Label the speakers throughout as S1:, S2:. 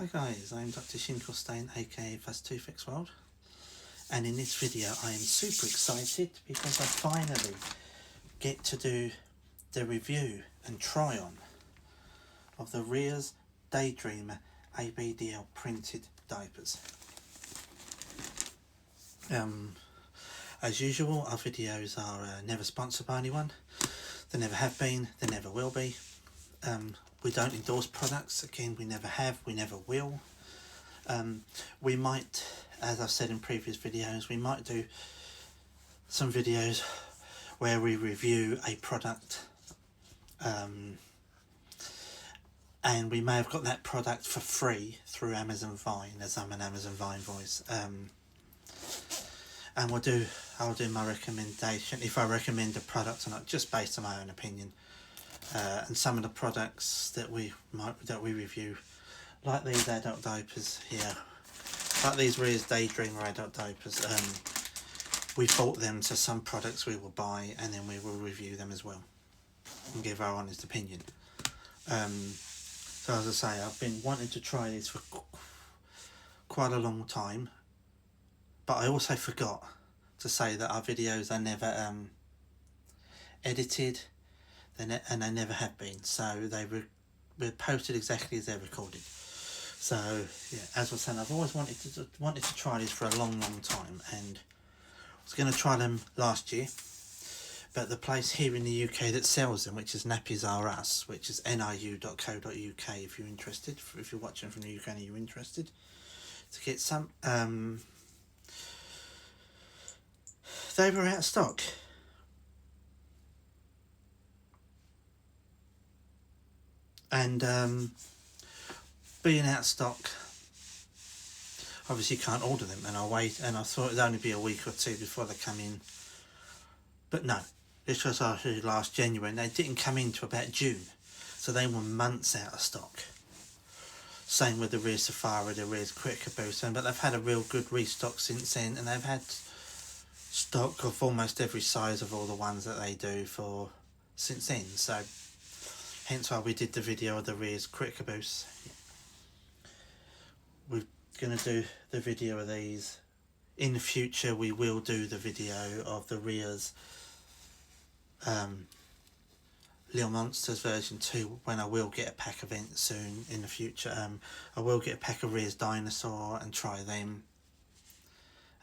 S1: Hi guys, I'm Dr. Shinkelstein, aka Fast2Fix World, and in this video I am super excited because I finally get to do the review and try on of the Rearz Daydreamer ABDL printed diapers. As usual, our videos are never sponsored by anyone. They never have been, they never will be. We don't endorse products. Again, we never have, we never will. We might, as I've said in previous videos, we might do some videos where we review a product, and we may have got that product for free through Amazon Vine, as I'm an Amazon Vine voice. And I'll do my recommendation, if I recommend a product or not, just based on my own opinion. And some of the products that we review, like these adult diapers here, like these Rearz Daydreamer adult diapers, we bought them, so some products we will buy and then we will review them as well and give our honest opinion. So as I say, I've been wanting to try these for quite a long time, but I also forgot to say that our videos are never edited, and they never have been, so they were posted exactly as they're recorded. So yeah, as I was saying, I've always wanted to try this for a long time, and I was going to try them last year, but the place here in the UK that sells them, which is Nappies R Us, which is niu.co.uk, if you're interested, if you're watching from the UK and you're interested to get some, they were out of stock. And being out of stock, obviously you can't order them, and I thought it'd only be a week or two before they come in, but no, this was actually last January and they didn't come in till about June, so they were months out of stock. Same with the Rearz Safari, the Rearz Quicker Boost, but they've had a real good restock since then, and they've had stock of almost every size of all the ones that they do for since then, so hence why we did the video of the Rearz Quicker Boost. We're going to do the video of these. In the future we will do the video of the Rearz Little Monsters version 2, when I will get a pack event soon in the future. I will get a pack of Rearz Dinosaur and try them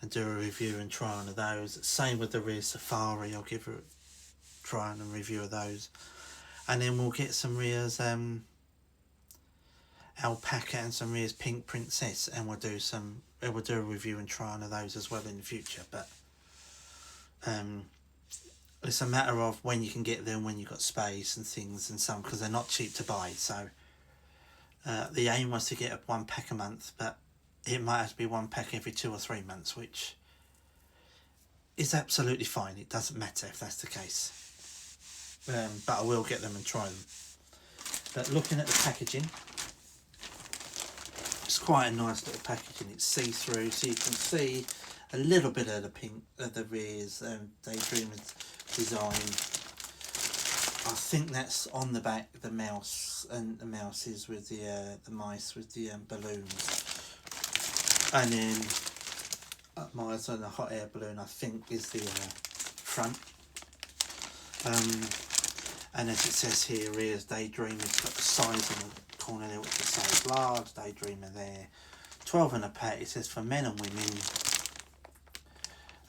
S1: and do a review and try on of those. Same with the Rearz Safari, I'll give a try on and review of those. And then we'll get some Rearz Alpaca and some Rearz Pink Princess, and we'll do a review and try on of those as well in the future. But it's a matter of when you can get them, when you've got space and things, and some, because they're not cheap to buy. So the aim was to get one pack a month, but it might have to be one pack every 2 or 3 months, which is absolutely fine. It doesn't matter if that's the case. But I will get them and try them. But looking at the packaging, it's quite a nice little packaging. It's see-through, so you can see a little bit of the pink of the Rearz Daydreamer design. I think that's on the back, the mouse, and the mouse is with the mice with the balloons. And then mice on the hot air balloon, I think, is the front. And as it says here, Rearz Daydreamer, it's got the size in the corner there, which it says large Daydreamer there. 12 in a pack, it says for men and women.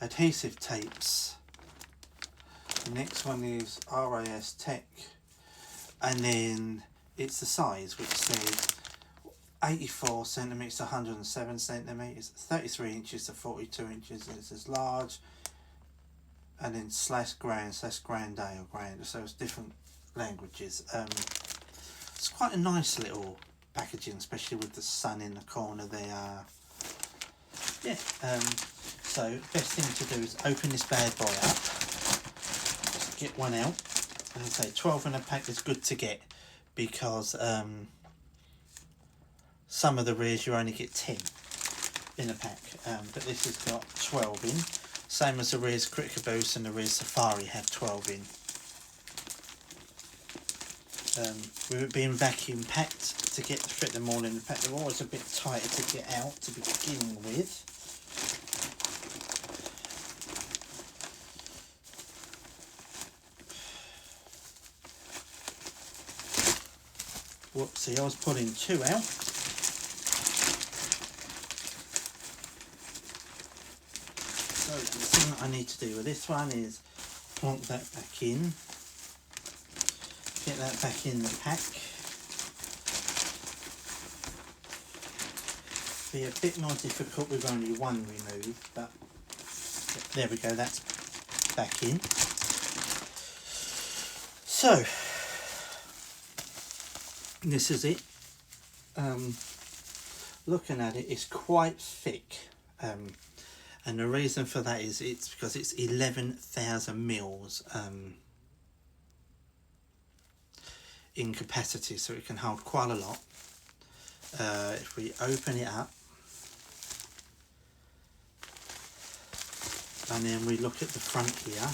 S1: Adhesive tapes. The next one is RAS Tech. And then it's the size, which says 84 centimetres to 107 centimetres, 33 inches to 42 inches. It says large. And then /grande or grand, so it's different languages. It's quite a nice little packaging, especially with the sun in the corner there. Yeah, so best thing to do is open this bad boy up, just get one out, and I say 12 in a pack is good to get, because some of the Rearz you only get 10 in a pack, but this has got 12 in. Same as the Rearz Quicker Boost and the Rearz Safari have 12 in. with it being vacuum packed, to fit them all in the pack, they're always a bit tighter to get out to begin with. Whoopsie, I was pulling 2 out. So the thing that I need to do with this one is plonk that back in, get that back in the pack. Be a bit more difficult with only one removed, but there we go, that's back in. So this is it. Looking at it, it's quite thick, and the reason for that is it's because it's 11,000 mils in capacity, so it can hold quite a lot. If we open it up and then we look at the front here,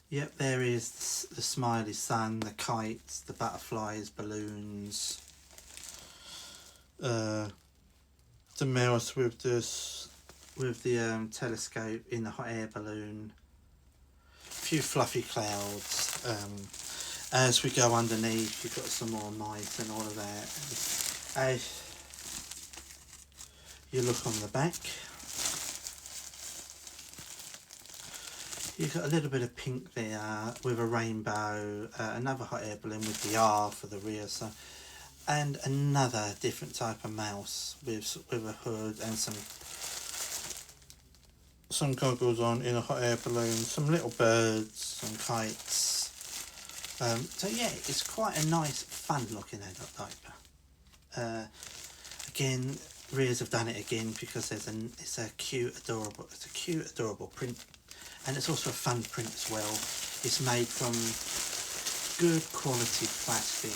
S1: yep, there is the smiley sun, the kites, the butterflies, balloons, the mouse with this, with the telescope in the hot air balloon, a few fluffy clouds. As we go underneath, you've got some more mice and all of that. As you look on the back, you've got a little bit of pink there with a rainbow, another hot air balloon with the R for the rear, so, and another different type of mouse with a hood and some goggles on in a hot air balloon, some little birds, some kites. So yeah, it's quite a nice, fun looking adult diaper. Again, Rearz have done it again because it's a cute, adorable print, and it's also a fun print as well. It's made from good quality plastic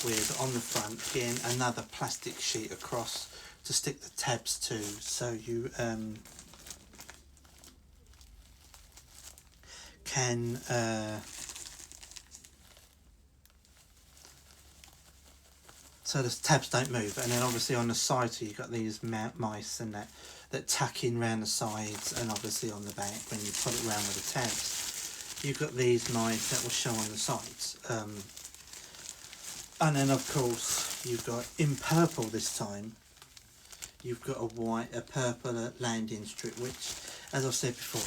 S1: with, on the front, again, another plastic sheet across to stick the tabs to, so you can so the tabs don't move. And then obviously on the side, so you've got these mice and that tuck in round the sides, and obviously on the back when you put it round with the tabs, you've got these mice that will show on the sides. And then of course you've got, in purple this time, you've got a purple landing strip, which, as I've said before,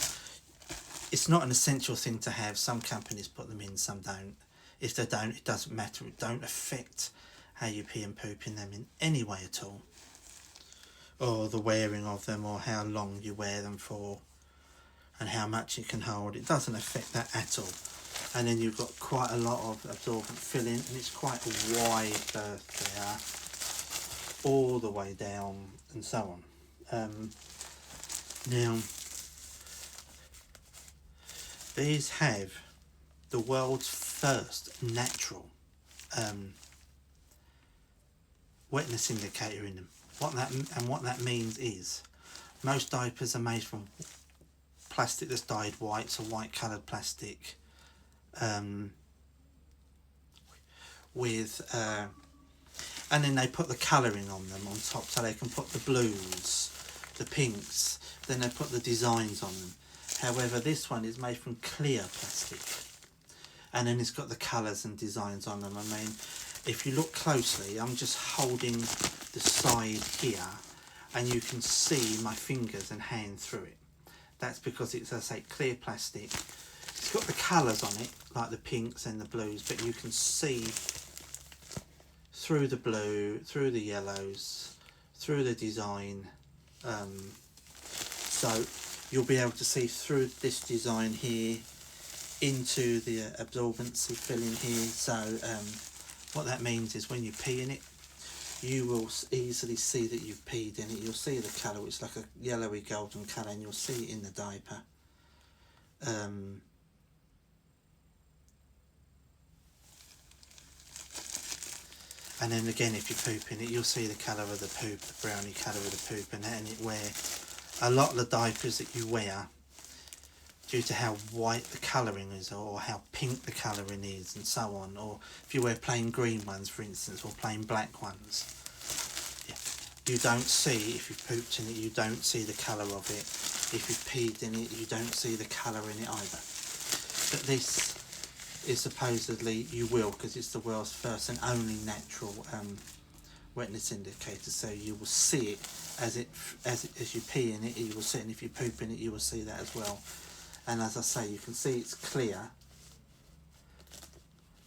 S1: it's not an essential thing to have. Some companies put them in, some don't. If they don't, it doesn't matter. It don't affect how you pee and poop in them in any way at all, or the wearing of them, or how long you wear them for, and how much it can hold. It doesn't affect that at all. And then you've got quite a lot of absorbent filling, and it's quite a wide berth there, all the way down, and so on. Now, these have the world's first natural wetness indicator in them. What that means is, most diapers are made from plastic that's dyed white, so white coloured plastic, with and then they put the colouring on them on top, so they can put the blues, the pinks, then they put the designs on them. However, this one is made from clear plastic, and then it's got the colours and designs on them. I mean, if you look closely, I'm just holding the side here, and you can see my fingers and hand through it. That's because it's, as I say, clear plastic. It's got the colours on it, like the pinks and the blues, but you can see through the blue, through the yellows, through the design. So you'll be able to see through this design here into the absorbency filling here. So what that means is when you pee in it, you will easily see that you've peed in it. You'll see the colour, it's like a yellowy golden colour, and you'll see it in the diaper. And then again, if you poop in it, you'll see the colour of the poop, the browny colour of the poop, and it wear a lot of the diapers that you wear due to how white the colouring is, or how pink the colouring is, and so on. Or if you wear plain green ones, for instance, or plain black ones, yeah, you don't see, if you pooped in it, you don't see the colour of it. If you peed in it, you don't see the colour in it either. But this is supposedly you will, because it's the world's first and only natural wetness indicator. So you will see it as you pee in it, you will see it, and if you poop in it, you will see that as well. And as I say, you can see it's clear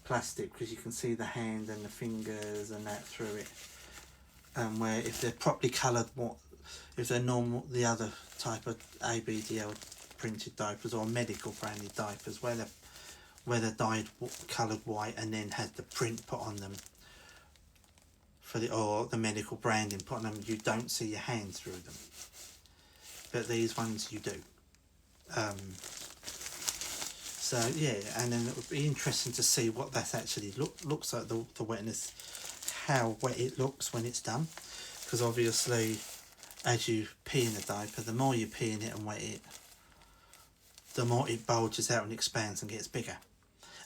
S1: plastic, because you can see the hand and the fingers and that through it. Where if they're properly coloured, if they're normal, the other type of ABDL printed diapers or medical branded diapers, where they're dyed coloured white and then had the print put on them or the medical branding put on them, you don't see your hand through them. But these ones you do. So yeah, and then it would be interesting to see what that actually looks like, the wetness, how wet it looks when it's done, because obviously as you pee in a diaper, the more you pee in it and wet it, the more it bulges out and expands and gets bigger.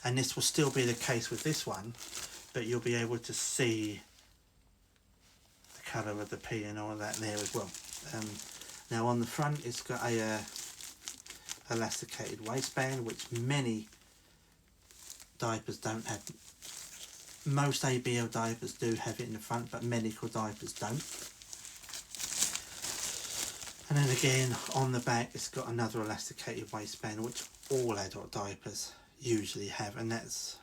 S1: And this will still be the case with this one, but you'll be able to see the colour of the pee and all that there as well. Now on the front it's got a elasticated waistband, which many diapers don't have. Most ABL diapers do have it in the front, but medical diapers don't. And then again on the back it's got another elasticated waistband, which all adult diapers usually have, and that's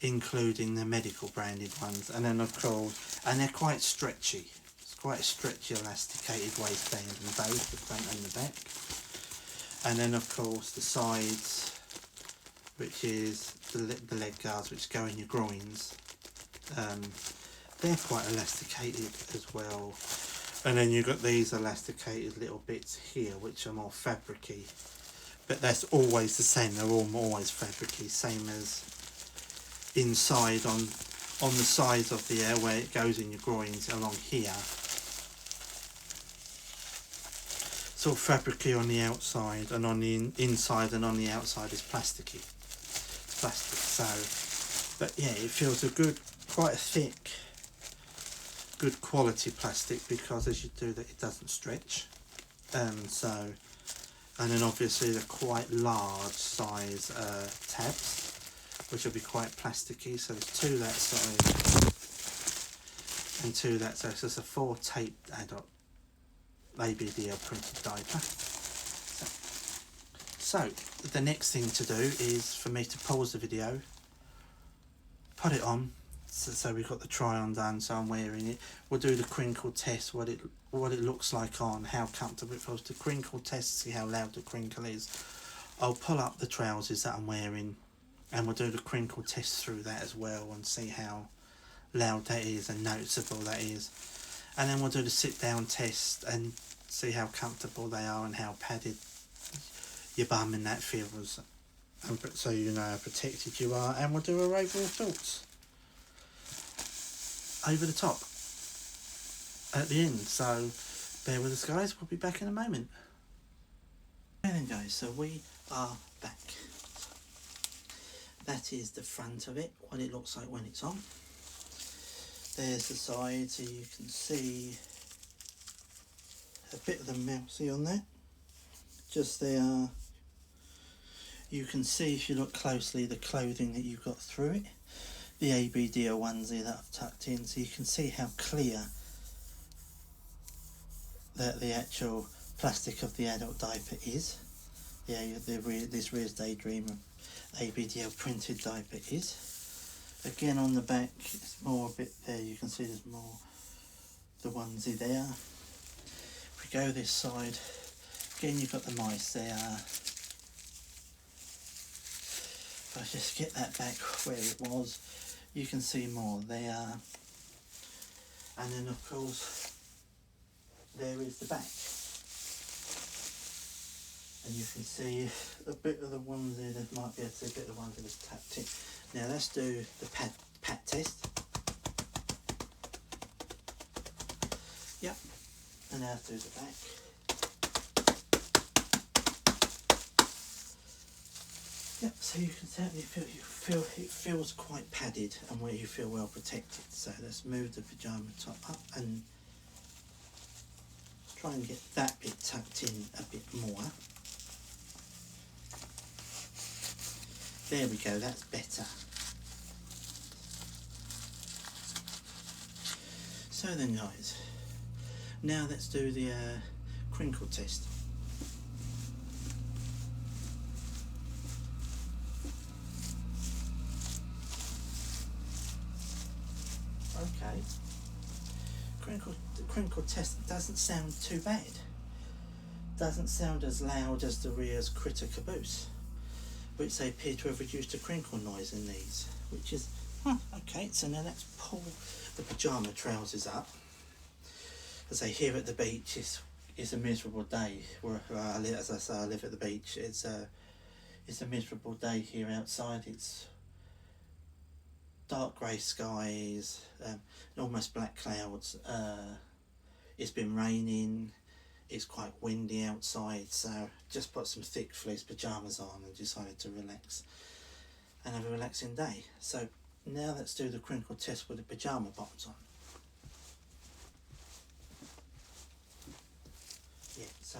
S1: including the medical branded ones. And then of course, and they're quite stretchy. It's quite a stretchy elasticated waistband in both the front and the back. And then of course the sides, which is the leg guards which go in your groins, they're quite elasticated as well. And then you've got these elasticated little bits here which are more fabricy, but that's always the same, they're always fabricy, same as inside on the sides of the air where it goes in your groins along here. Sort of fabricy on the outside, and on the inside and on the outside is plasticky. Plastic. So, but yeah, it feels a good, quite a thick, good quality plastic, because as you do that it doesn't stretch. So, and then obviously the quite large size tabs, which will be quite plasticky. So there's two that size and two that size. So it's a 4 taped adult ABDL printed diaper. So the next thing to do is for me to pause the video, put it on, so we've got the try on done, so I'm wearing it. We'll do the crinkle test, what it looks like on, how comfortable it feels. The crinkle test, see how loud the crinkle is. I'll pull up the trousers that I'm wearing and we'll do the crinkle test through that as well, and see how loud that is and noticeable that is. And then we'll do the sit down test and see how comfortable they are and how padded your bum and that feels, and so you know how protected you are. And we'll do our overall thoughts over the top at the end. So bear with us guys, we'll be back in a moment. Okay then guys, so we are back. That is the front of it, what it looks like when it's on. There's the side, so you can see a bit of the mousy on there, just there. You can see, if you look closely, the clothing that you've got through it, the ABDL onesie that I've tucked in, so you can see how clear that the actual plastic of the adult diaper is. Yeah, this Rearz Daydreamer ABDL printed diaper is. Again on the back, it's more a bit there, you can see there's more the onesie there. If we go this side, again you've got the mice there. If I just get that back where it was, you can see more there. And then of course, there is the back. And you can see a bit of the onesie, there might be a bit of the onesie that's tapped in. Now let's do the pat test. Yep, and now let's do the back. Yep, so you can certainly feel it feels quite padded and where you feel well protected. So let's move the pyjama top up and try and get that bit tucked in a bit more. There we go, that's better. So then guys, now let's do the crinkle test. Okay, the crinkle test doesn't sound too bad. Doesn't sound as loud as the Rearz Critter Caboose, which they appear to have reduced the crinkle noise in these, which is, okay, so now let's pull the pyjama trousers up. As I say, here at the beach, it's a miserable day. As I say, I live at the beach. It's a miserable day here outside. It's dark grey skies, almost black clouds. It's been raining. It's quite windy outside, so just put some thick fleece pyjamas on and decided to relax and have a relaxing day. So now let's do the crinkle test with the pyjama bottoms on. Yeah, so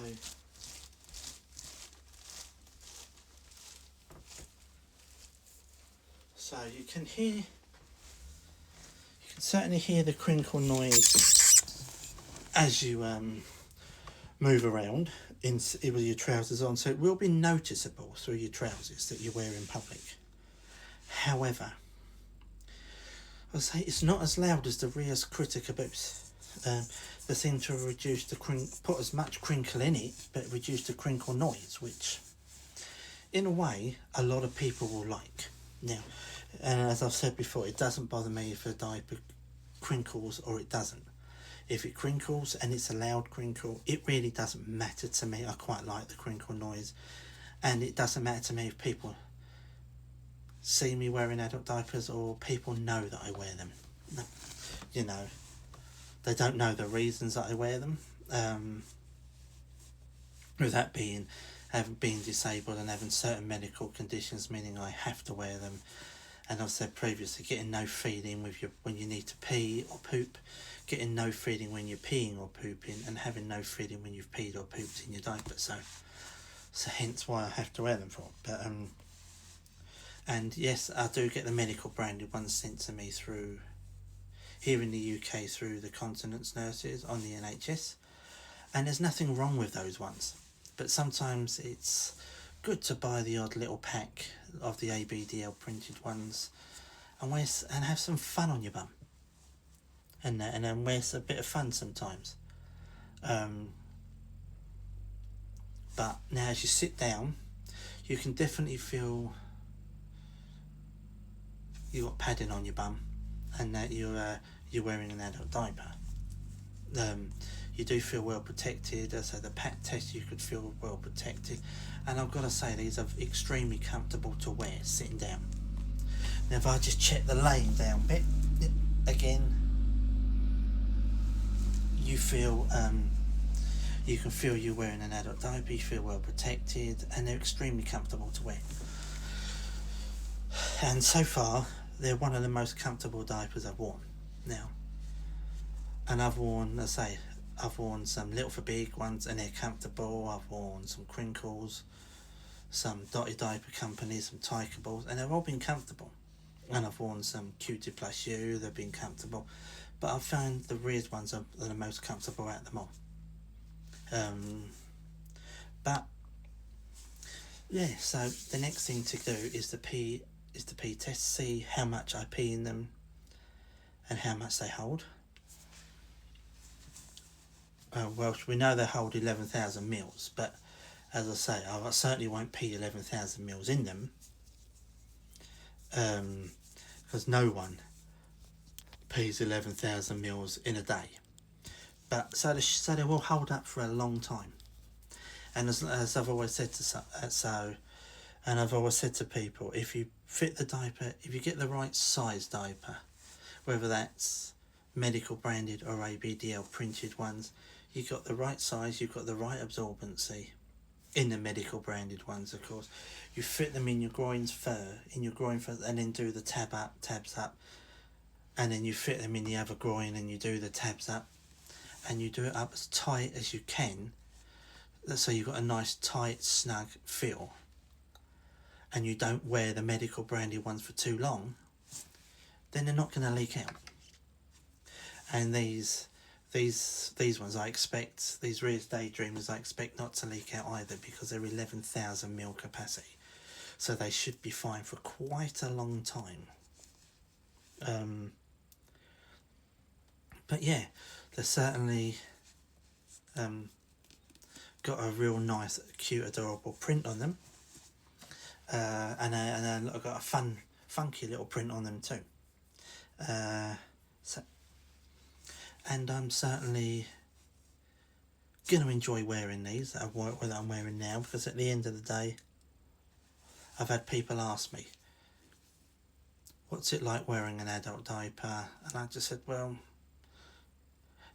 S1: you can certainly hear the crinkle noise as you move around with your trousers on, so it will be noticeable through your trousers that you wear in public. However, I'll say it's not as loud as the Rearz Critter Caboose. They seem to have reduced put as much crinkle in it, but reduced the crinkle noise, which in a way a lot of people will like. Now, as I've said before, it doesn't bother me if a diaper crinkles or it doesn't. If it crinkles and it's a loud crinkle, it really doesn't matter to me. I quite like the crinkle noise, and it doesn't matter to me if people see me wearing adult diapers or people know that I wear them. You know, they don't know the reasons that I wear them. With that being, being disabled and having certain medical conditions, meaning I have to wear them. And I've said previously, getting no feeling when you need to pee or poop, getting no feeling when you're peeing or pooping, and having no feeling when you've peed or pooped in your diaper. So hence why I have to wear them for. But and yes, I do get the medical branded ones sent to me through here in the UK through the continence nurses on the NHS, and there's nothing wrong with those ones. But sometimes it's good to buy the odd little pack of the ABDL printed ones and have some fun on your bum, and then wear a bit of fun sometimes. But now as you sit down, you can definitely feel you've got padding on your bum and that you're wearing an adult diaper. You do feel well protected. So the pat test, you could feel well protected, and I've got to say these are extremely comfortable to wear sitting down. Now if I just check the laying down bit again, you feel you can feel you're wearing an adult diaper. You feel well protected, and they're extremely comfortable to wear. And so far, they're one of the most comfortable diapers I've worn now. And I've worn some little for big ones and they're comfortable. I've worn some crinkles, some dotted diaper companies, some Tycables, and they've all been comfortable. And I've worn some Q-Tip Plus U, they've been comfortable. But I've found the Rearz ones are the most comfortable out of them all. But yeah, so the next thing to do is the pee test, see how much I pee in them and how much they hold. Well, we know they hold 11,000 mils, but as I say, I certainly won't pee 11,000 mils in them, because no one pees 11,000 mils in a day. But so they will hold up for a long time. And as I've always said I've always said to people, if you fit the diaper, if you get the right size diaper, whether that's medical branded or ABDL printed ones, you've got the right size, you've got the right absorbency, in the medical branded ones, of course. You fit them in your groins fur, and then do the tabs up, and then you fit them in the other groin and you do the tabs up, and you do it up as tight as you can, so you've got a nice tight snug feel, and you don't wear the medical branded ones for too long, then they're not going to leak out. And these ones I expect, these Rearz Daydreamers I expect not to leak out either, because they're 11,000 ml capacity, so they should be fine for quite a long time. But yeah, they're certainly got a real nice, cute, adorable print on them, and I've got a funky little print on them too. And I'm certainly going to enjoy wearing these that I'm wearing now, because at the end of the day, I've had people ask me, what's it like wearing an adult diaper? And I just said, well,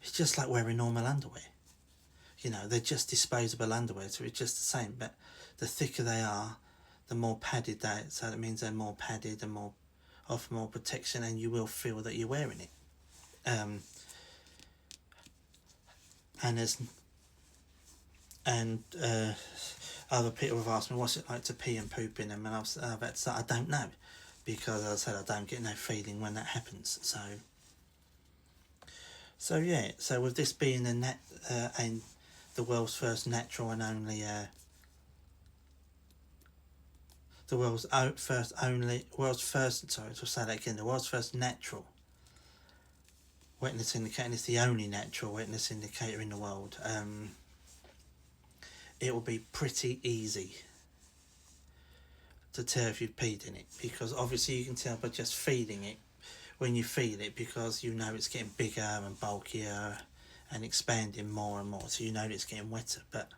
S1: it's just like wearing normal underwear. You know, they're just disposable underwear, so it's just the same, but the thicker they are, the more padded they are, so that means they're more padded and offer more protection, and you will feel that you're wearing it. Other people have asked me, what's it like to pee and poop in them, and I've had to say, I don't know, because as I said, I don't get no feeling when that happens. So yeah, so with this being and the world's first natural and only the world's first natural wetness indicator, and it's the only natural wetness indicator in the world, it will be pretty easy to tell if you've peed in it, because obviously you can tell by just feeling it when you feel it, because you know it's getting bigger and bulkier and expanding more and more, so you know it's getting wetter. But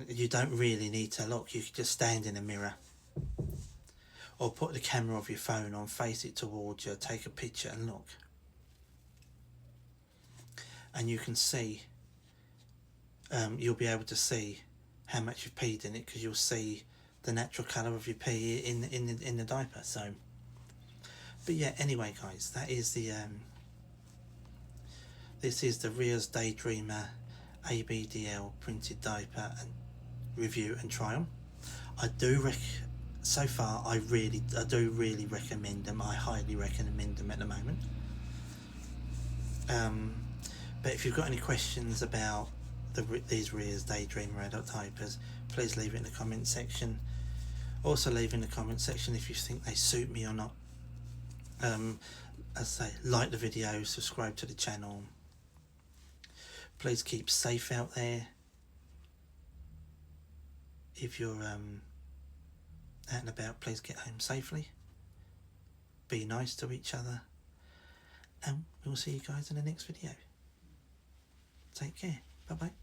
S1: you don't really need to look. You can just stand in a mirror or put the camera of your phone on, face it towards you, take a picture and look, and you can see, you'll be able to see how much you've peed in it, because you'll see the natural colour of your pee in the diaper. So, but yeah, anyway guys, that is the this is the Rearz Daydreamer ABDL printed diaper and review and trial. So far I do really recommend them. I highly recommend them at the moment. But if you've got any questions about these Rearz Daydreamer adult diapers, please leave it in the comment section. Also leave in the comment section if you think they suit me or not. As I say, like the video, subscribe to the channel. Please keep safe out there. If you're out and about, please get home safely. Be nice to each other. And we'll see you guys in the next video. Take care. Bye bye.